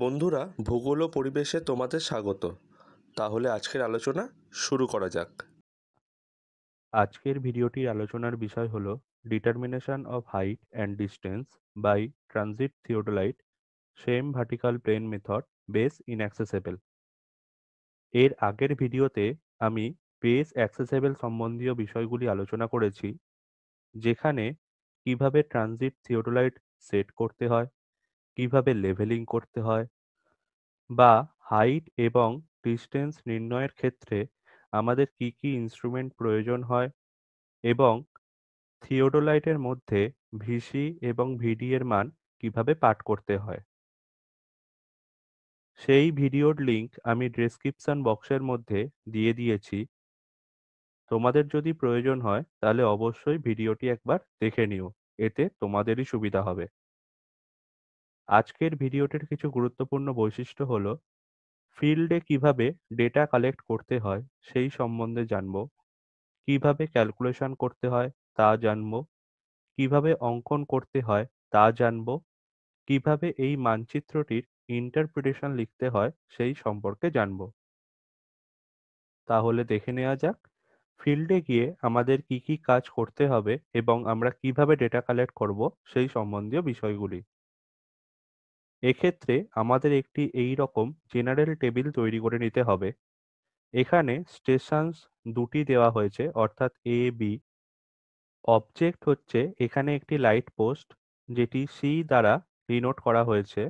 বন্ধুরা, ভূগোল ও পরিবেশে তোমাদের স্বাগত। তাহলে আজকের আলোচনা শুরু করা যাক। আজকের ভিডিওটির আলোচনার বিষয় হলো determination of height and distance by transit theodolite same vertical plane method base inaccessible. এর আগের ভিডিওতে আমি বেস অ্যাক্সেসেবল সম্বন্ধীয় বিষয়গুলি আলোচনা করেছি, যেখানে কিভাবে ট্রানজিট থিওডোলাইট সেট করতে হয়, কিভাবে লেভেলিং করতে হয়, বা হাইট এবং ডিস্টেন্স নির্ণয়ের ক্ষেত্রে আমাদের কি কি ইনস্ট্রুমেন্ট প্রয়োজন হয়, এবং থিওডোলাইটের মধ্যে ভিসি এবং ভিডি এর মান কিভাবে পাঠ করতে হয়। সেই ভিডিওর লিংক আমি ডেসক্রিপশন বক্সের মধ্যে দিয়ে দিয়েছি। তোমাদের যদি প্রয়োজন হয় তাহলে অবশ্যই ভিডিওটি একবার দেখে নিও, এতে তোমাদেরই সুবিধা হবে। আজকের ভিডিওটির কিছু গুরুত্বপূর্ণ বৈশিষ্ট্য হলো ফিল্ডে কিভাবে ডেটা কালেক্ট করতে হয় সেই সম্বন্ধে জানবো, কিভাবে ক্যালকুলেশন করতে হয় তা জানবো, কিভাবে অঙ্কন করতে হয় তা জানবো, কিভাবে এই মানচিত্রটির ইন্টারপ্রিটেশন লিখতে হয় সেই সম্পর্কে জানব। তাহলে দেখে নেওয়া যাক ফিল্ডে গিয়ে আমাদের কি কি কাজ করতে হবে এবং আমরা কিভাবে ডেটা কালেক্ট করব সেই সম্বন্ধীয় বিষয়গুলি। এক্ষেত্রে আমাদের একটি এই রকম জেনারেল টেবিল তৈরি করে নিতে হবে। এখানে স্টেশনস দুটি দেওয়া হয়েছে, অর্থাৎ এ বি। অবজেক্ট হচ্ছে এখানে একটি লাইট পোস্ট, যেটি সি দ্বারা ডিনোট করা হয়েছে।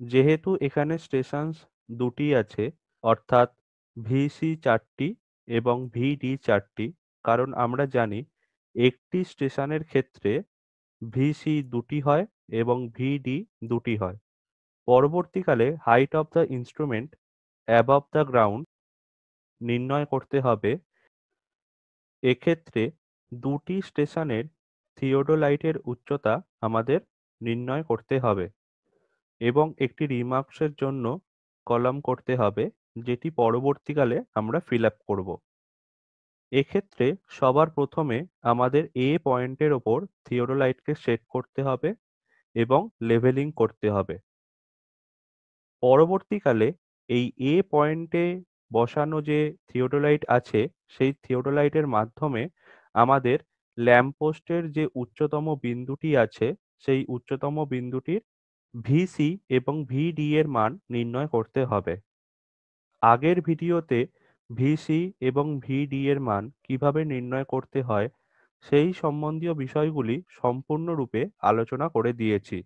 যেহেতু এখানে স্টেশনস দুটি আছে, অর্থাৎ ভিসি 4টি এবং ভিডি 4টি, কারণ আমরা জানি একটি স্টেশনের ক্ষেত্রে ভিসি দুটি হয় এবং ভিডি দুটি হয়। পরবর্তীকালে height of the instrument above the ground নির্ণয় করতে হবে। এক্ষেত্রে দুটি স্টেশনের থিওডোলাইটের উচ্চতা আমাদের নির্ণয় করতে হবে এবং একটি রিমার্কসের জন্য কলাম করতে হবে, যেটি পরবর্তীকালে আমরা ফিল আপ করব। এক্ষেত্রে সবার প্রথমে আমাদের এ পয়েন্টের ওপর থিওডোলাইটকে সেট করতে হবে এবং লেভেলিং করতে হবে। পরবর্তীকালে এই এ পয়েন্টে বসানো যে থিওডোলাইট আছে, সেই থিওডোলাইটের মাধ্যমে আমাদের ল্যাম্পপোস্টের যে উচ্চতম বিন্দুটি আছে, সেই উচ্চতম বিন্দুটির ভিসি এবং ভিডি এর মান নির্ণয় করতে হবে। আগের ভিডিওতে ভিসি এবং ভিডি এর মান কিভাবে নির্ণয় করতে হয় সেই সম্বন্ধীয় বিষয়গুলি সম্পূর্ণরূপে আলোচনা করে দিয়েছি,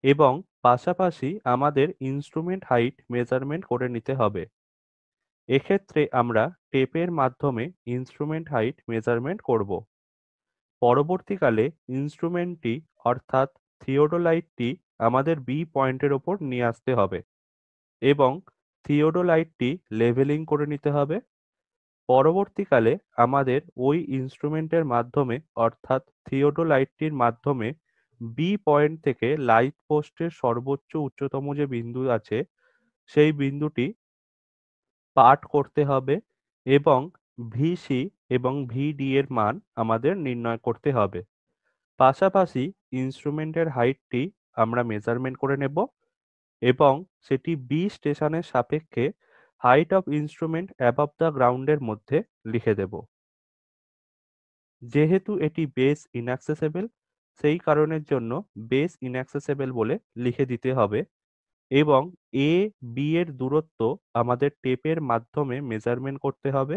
এবং পাশাপাশি আমাদের ইনস্ট্রুমেন্ট হাইট মেজারমেন্ট করে নিতে হবে। এক্ষেত্রে আমরা টেপের মাধ্যমে ইনস্ট্রুমেন্ট হাইট মেজারমেন্ট করব। পরবর্তীকালে ইনস্ট্রুমেন্টটি, অর্থাৎ থিওডোলাইটটি, আমাদের বি পয়েন্টের ওপর নিয়ে আসতে হবে এবং থিওডোলাইটটি লেভেলিং করে নিতে হবে। পরবর্তীকালে আমাদের ওই ইনস্ট্রুমেন্টের মাধ্যমে, অর্থাৎ থিওডোলাইটটির মাধ্যমে বি পয়েন্ট থেকে লাইট পোস্টের সর্বোচ্চ উচ্চতম যে বিন্দু আছে, সেই বিন্দুটি পাঠ করতে হবে এবং ভিসি এবং ভিডি এর মান আমাদের নির্ণয় করতে হবে। পাশাপাশি ইনস্ট্রুমেন্টের হাইটটি আমরা মেজারমেন্ট করে নেব এবং সেটি বি স্টেশনের সাপেক্ষে height of instrument above the গ্রাউন্ডের মধ্যে লিখে দেব। যেহেতু এটি বেস ইনঅ্যাক্সেসেবল, সেই কারণের জন্য বেস ইনঅ্যাক্সেসেবল বলে লিখে দিতে হবে, এবং এ বি এর দূরত্ব আমাদের টেপের মাধ্যমে মেজারমেন্ট করতে হবে,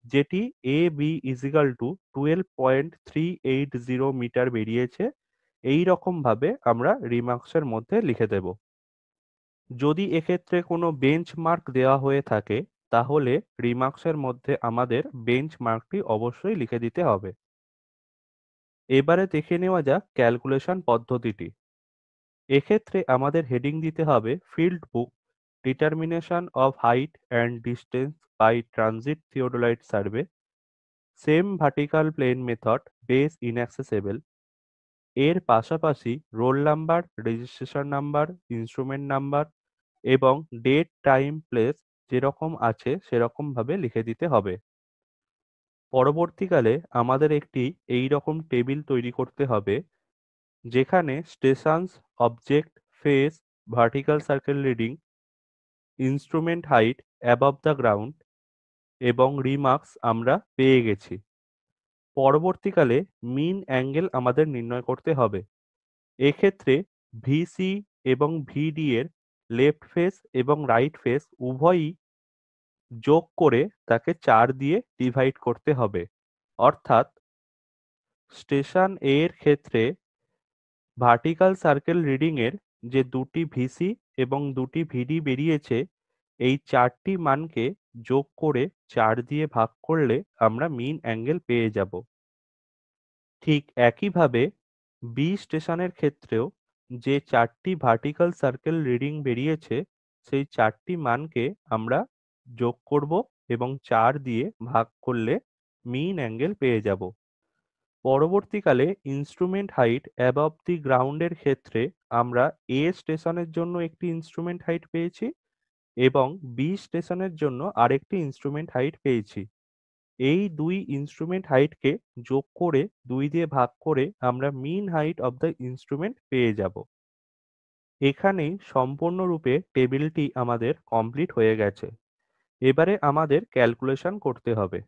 যেটি A B is equal two 12.380 metre বেরিয়েছে। এই রকম ভাবে আমরা রিমার্কসের মধ্যে লিখে দেব। যদি এক্ষেত্রে কোনো বেঞ্চমার্ক দেওয়া হয়ে থাকে, তাহলে রিমার্কসের মধ্যে আমাদের বেঞ্চমার্কটি অবশ্যই লিখে দিতে হবে। এবারে দেখে নেওয়া যাক ক্যালকুলেশন পদ্ধতিটি। এক্ষেত্রে আমাদের হেডিং দিতে হবে field book determination of height and distance by transit theodolite survey same vertical plane method base inaccessible. এর পাশাপাশি roll number, registration number, instrument number এবং ডেট, টাইম, প্লেস যেরকম আছে সেরকম ভাবে লিখে দিতে হবে। পরবর্তীকালে আমাদের একটি এই রকম টেবিল তৈরি করতে হবে, যেখানে stations, object, face, vertical circle reading, instrument height above the ground এবং রিমার্কস আমরা পেয়ে গেছি। পরবর্তীকালে মিন অ্যাঙ্গেল আমাদের নির্ণয় করতে হবে। এক্ষেত্রে ভিসি এবং ভিডি এর লেফট ফেস এবং রাইট ফেস উভয়ই যোগ করে তাকে 4 দিয়ে ডিভাইড করতে হবে। অর্থাৎ স্টেশন এ এর ক্ষেত্রে ভার্টিক্যাল সার্কেল রিডিং এর যে দুটি ভিসি এবং দুটি ভিডি বেরিয়েছে, এই 4টি মানকে যোগ করে 4 দিয়ে ভাগ করলে আমরা মিন অ্যাঙ্গেল পেয়ে যাব। ঠিক একইভাবে বি স্টেশনের ক্ষেত্রেও যে 4টি ভার্টিক্যাল সার্কেল রিডিং বেরিয়েছে, সেই 4টি মানকে আমরা যোগ করব এবং 4 দিয়ে ভাগ করলে মিন অ্যাঙ্গেল পেয়ে যাব। পরবর্তীকালে instrument height above the ground এর ক্ষেত্রে আমরা এ স্টেশনের জন্য একটি ইনস্ট্রুমেন্ট হাইট পেয়েছি এবং বি স্টেশনের জন্য আরেকটি ইনস্ট্রুমেন্ট হাইট পেয়েছি। এই দুই ইনস্ট্রুমেন্ট হাইটকে যোগ করে 2 দিয়ে ভাগ করে আমরা মিন হাইট অফ দ্য ইনস্ট্রুমেন্ট পেয়ে যাব। এখানেই সম্পূর্ণরূপে টেবিলটি আমাদের কমপ্লিট হয়ে গেছে। এবারে আমাদের ক্যালকুলেশন করতে হবে।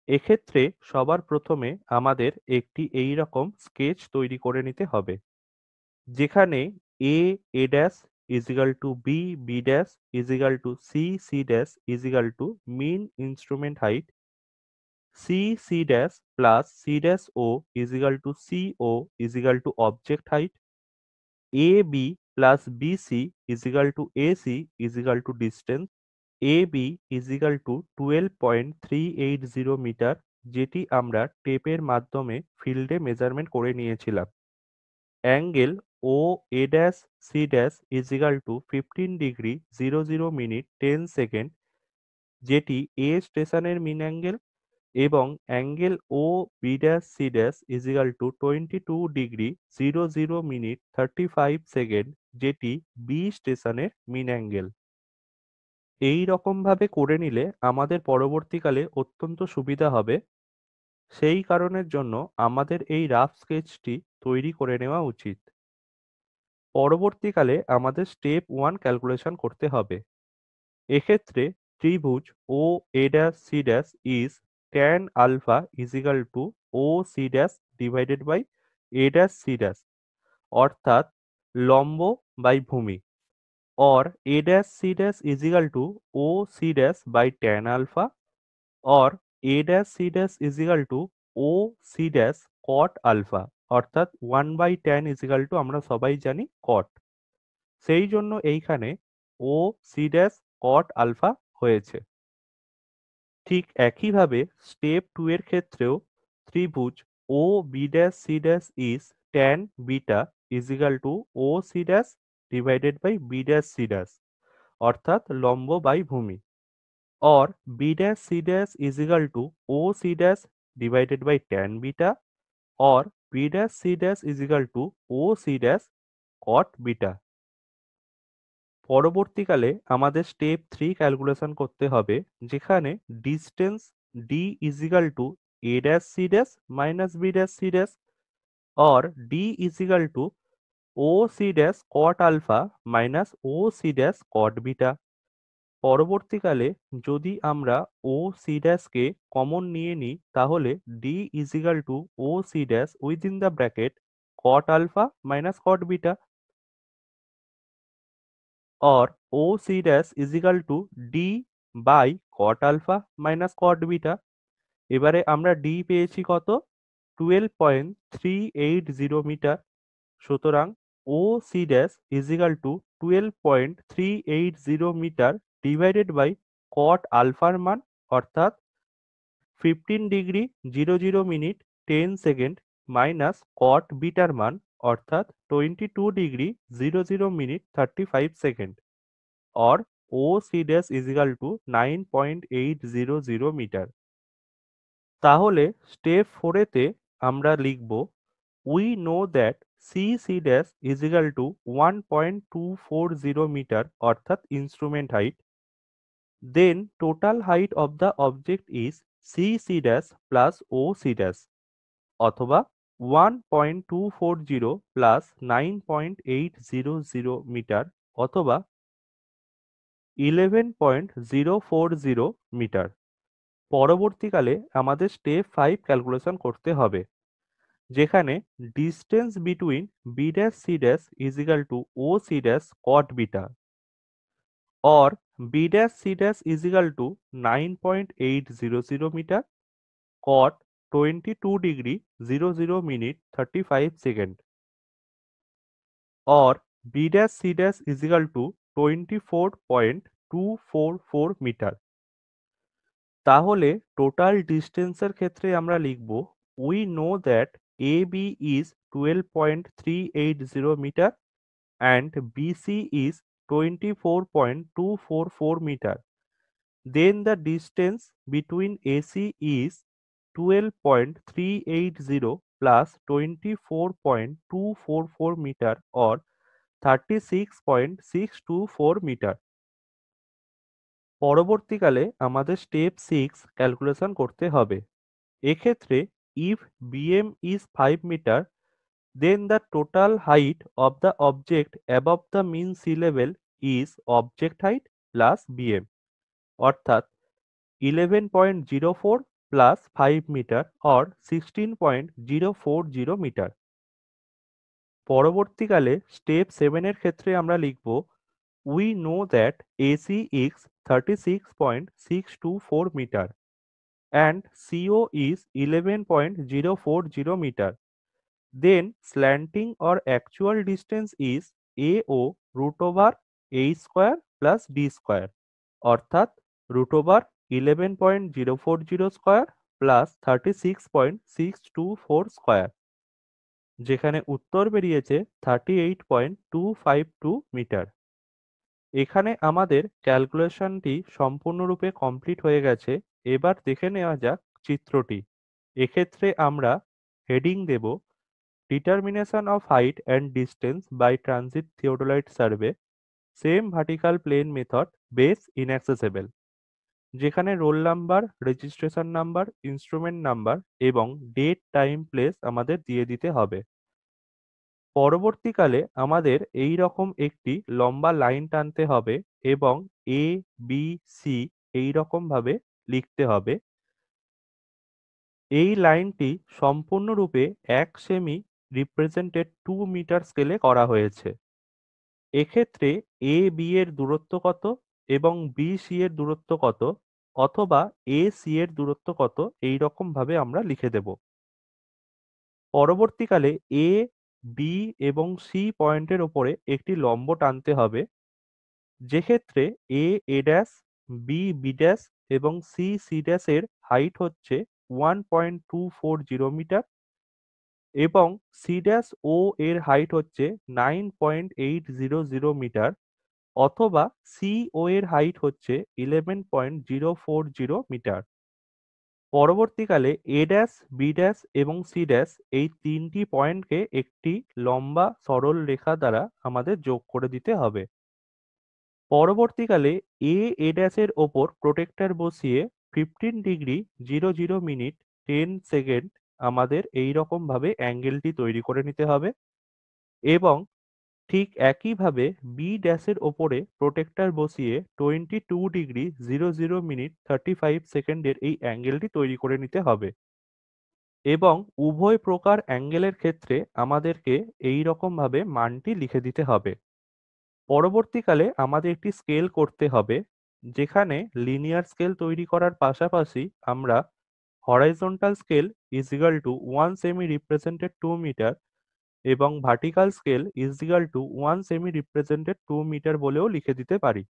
এক্ষেত্রে সবার প্রথমে আমাদের একটি এইরকম স্কেচ তৈরি করে নিতে হবে, যেখানে a dash is equal to b dash is equal to c dash is equal to mean instrument height, c dash plus c dash o is equal to co is equal to object height, ab plus bc is equal to ac is equal to distance, ab is equal to 12.380 metre, যেটি আমরা টেপের মাধ্যমে ফিল্ডে measurement করে নিয়েছিলাম। Angle O A dash C dash is equal two 15°00' 10 second, যেটি A স্টেশনের mean angle, এবং angle O B dash C dash is equal to 22°00' 35 second, যেটি বি স্টেশনের মিন অ্যাঙ্গেল। এই রকমভাবে করে নিলে আমাদের পরবর্তীকালে অত্যন্ত সুবিধা হবে। সেই কারণের জন্য আমাদের এই রাফ স্কেচটি তৈরি করে নেওয়া উচিত। পরবর্তীকালে আমাদের স্টেপ 1 ক্যালকুলেশন করতে হবে। এক্ষেত্রে ত্রিভুজ O A dash C dash is tan alpha is equal to O C dash divided by A dash C dash, অর্থাৎ লম্ব বাই ভূমি, or a dash c dash is equal to o c dash by tan alpha, or a dash c dash is equal to o c dash cot alpha, অর্থাৎ 1/tan is equal to আমরা সবাই জানি cot। সেই জন্য এইখানে o c dash cot alpha হয়েছে। ঠিক একইভাবে স্টেপ 2 এর ক্ষেত্রেও ত্রিভুজ O B dash C dash is tan beta is equal to O C dash divided by B dash C dash, অর্থাৎ লম্ব বাই ভূমি, or b dash c dash is equal to o c dash divided by tan beta, or b dash c dash is equal to o c dash cot beta। পরবর্তীকালে আমাদের step 3 calculation করতে হবে, যেখানে distance d is equal to a dash c dash minus b dash c dash, or d is equal to o c dash cot alpha minus o c dash cot beta। পরবর্তীকালে যদি আমরা ও C ড্যাশকে common নিয়ে নিই, তাহলে D is equal to O C dash within the bracket cot alpha minus cot beta, or O C dash is equal to D by cot alpha minus cot beta. এবারে আমরা D পেয়েছি কত? 12.380 metre. সুতরাং O C dash is equal to 12.380 metre divided by cot আলফার মান, অর্থাৎ 15°00' 10 second, minus কট bitter মান, অর্থাৎ 22°00' 35 second, or O C dash is equal to 9.800 metre. তাহলে স্টেপ 4 এতে আমরা লিখব we know that c dash is equal to 1.240 meter, অর্থাৎ instrument height, then total height of the object is c dash plus o c dash, অথবা 1.240 plus 9.800 metre অথবা 11.040 metre. পরবর্তীকালে আমাদের step 5 calculation করতে হবে, যেখানে distance between B dash C dash is equal to O C dash cot beta or b dash c dash is equal to 9.800 meter cot 22 degree 00 minute 35 second or b dash c dash is equal to 24.244 meter। তাহলে total ডিস্টেন্সের ক্ষেত্রে আমরা লিখব we know that AB is 12.380 meter and BC is 24.244 meter. Then the distance between AC is 12.380 plus 24.244 meter or 36.624 meter। পরবর্তীকালে আমাদের step 6 calculation করতে হবে। এক্ষেত্রে if BM is 5 meter, then the total height of the object above the mean sea level is object height plus BM, অর্থাৎ 11.04 plus 5 meter or 16.040 meter। পরবর্তীকালে step 7 এর ক্ষেত্রে আমরা লিখব we know that AC is 36.624 meter and CO is 11.040 meter. Then slanting or actual distance is AO root over A square plus D square, অর্থাৎ root over 11.040 square plus 36.624 square, যেখানে উত্তর বেরিয়েছে 38.252 metre. এখানে আমাদের ক্যালকুলেশনটি সম্পূর্ণরূপে কমপ্লিট হয়ে গেছে। এবার দেখে নেওয়া যাক চিত্রটি। এক্ষেত্রে আমরা হেডিং দেব determination of height and distance by transit theodolite survey, same vertical plane method base inaccessible, যেখানে roll number, registration number, instrument number এবং ডেট, টাইম, প্লেস আমাদের দিয়ে দিতে হবে। পরবর্তীকালে আমাদের এই রকম একটি লম্বা লাইন টানতে হবে এবং এ বি সি এই রকম ভাবে লিখতে হবে। এই লাইনটি সম্পূর্ণরূপে 1 সেমি রিপ্রেজেন্টেড 2 মিটার স্কেলে করা হয়েছে। এক্ষেত্রে এ বি এর দূরত্ব কত এবং বি সি এর দূরত্ব কত অথবা এ সি এর দূরত্ব কত এই রকম ভাবে আমরা লিখে দেব। পরবর্তীকালে এ বি এবং সি পয়েন্টের ওপরে একটি লম্ব টানতে হবে, যেক্ষেত্রে এ a dash, B B dash এবং সি সি ড্যাশ এর হাইট হচ্ছে 1.240 মিটার এবং সি ড্যাশ ও এর হাইট হচ্ছে 9.800 মিটার অথবা সি ও এর হাইট হচ্ছে 11.040 মিটার। পরবর্তীকালে এ ড্যাশ, বি ড্যাশ এবং সি ড্যাশ এই তিনটি পয়েন্টকে একটি লম্বা সরল রেখা দ্বারা আমাদের যোগ করে দিতে হবে। পরবর্তীকালে এ এ ড্যাশের ওপর প্রোটেক্টর বসিয়ে 15 ডিগ্রি 00 মিনিট 10 সেকেন্ড আমাদের এই রকম ভাবে অ্যাঙ্গেলটি তৈরি করে নিতে হবে এবং ঠিক একইভাবে বি ড্যাশের ওপরে প্রোটেক্টর বসিয়ে 22 ডিগ্রি 00 মিনিট 35 সেকেন্ডের এই অ্যাঙ্গেলটি তৈরি করে নিতে হবে এবং উভয় প্রকার অ্যাঙ্গেলের ক্ষেত্রে আমাদেরকে এই রকম ভাবে মানটি লিখে দিতে হবে। পরবর্তীকালে আমাদের একটি স্কেল করতে হবে, যেখানে লিনিয়ার স্কেল তৈরি করার পাশাপাশি আমরা horizontal scale is equal to 1 সেমি রিপ্রেজেন্টেড 2 মিটার এবং vertical scale is equal to 1 সেমি রিপ্রেজেন্টেড 2 মিটার বলেও লিখে দিতে পারি।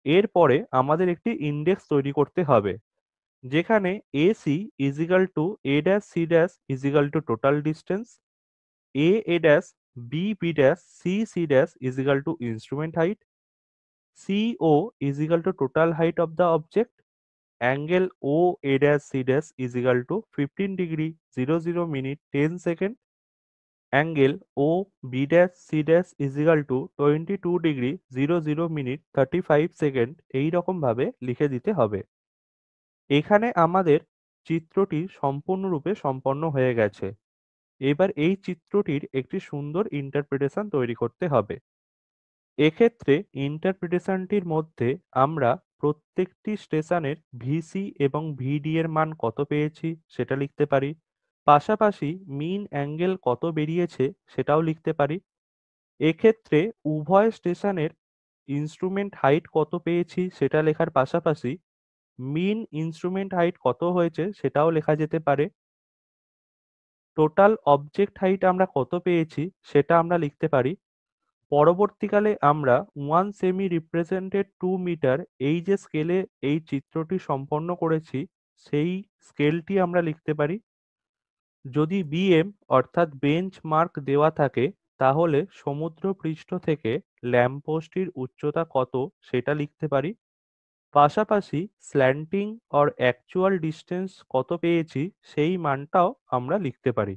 এরপরে আমাদের একটি ইন্ডেক্স তৈরি করতে হবে, যেখানে AC is equal two A dash C dash is equal two total distance, A dash, B dash, C dash is equal to instrument height, CO is equal to total height of the object, angle OA dash C dash is equal to 15 degree 00 minute 10 second, angle OB dash C dash is equal to 22 degree 00 minute 35 second এই রকম ভাবে লিখে দিতে হবে। এখানে আমাদের চিত্রটি সম্পূর্ণরূপে সম্পন্ন হয়ে গেছে। এবার এই চিত্রটির একটি সুন্দর ইন্টারপ্রিটেশন তৈরি করতে হবে। এক্ষেত্রে ইন্টারপ্রিটেশনটির মধ্যে আমরা প্রত্যেকটি স্টেশনের ভিসি এবং ভিডি এর মান কত পেয়েছি সেটা লিখতে পারি। পাশাপাশি মিন অ্যাঙ্গেল কত বেরিয়েছে সেটাও লিখতে পারি। এক্ষেত্রে উভয় স্টেশনের ইনস্ট্রুমেন্ট হাইট কত পেয়েছি সেটা লেখার পাশাপাশি মিন ইনস্ট্রুমেন্ট হাইট কত হয়েছে সেটাও লেখা যেতে পারে। টোটাল অবজেক্ট হাইট আমরা কত পেয়েছি সেটা আমরা লিখতে পারি। পরবর্তীকালে আমরা 1 সেমি রিপ্রেজেন্টেড 2 মিটার এই যে স্কেলে এই চিত্রটি সম্পন্ন করেছি সেই স্কেলটি আমরা লিখতে পারি। যদি বিএম অর্থাৎ বেঞ্চ মার্ক দেওয়া থাকে তাহলে সমুদ্রপৃষ্ঠ থেকে ল্যাম্পপোস্টটির উচ্চতা কত সেটা লিখতে পারি। পাশাপাশি স্ল্যান্টিং অর অ্যাকচুয়াল ডিস্টেন্স কত পেয়েছি সেই মানটাও আমরা লিখতে পারি।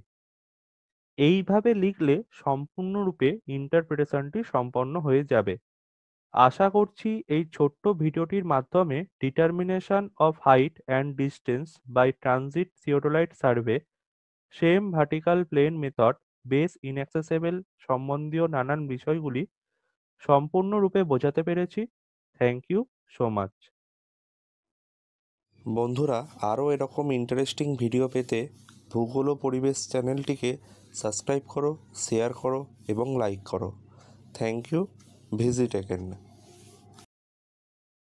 এইভাবে লিখলে সম্পূর্ণরূপে ইন্টারপ্রিটেশনটি সম্পন্ন হয়ে যাবে। আশা করছি এই ছোট্ট ভিডিওটির মাধ্যমে determination of height and distance by transit theodolite survey same vertical plane method base inaccessible সম্বন্ধীয় নানান বিষয়গুলি সম্পূর্ণরূপে বোঝাতে পেরেছি। Thank you so much. বন্ধুরা, আরও এরকম ইন্টারেস্টিং ভিডিও পেতে ভূগোল ও পরিবেশ চ্যানেলটিকে সাবস্ক্রাইব করো, শেয়ার করো এবং লাইক করো। Thank you. Visit again.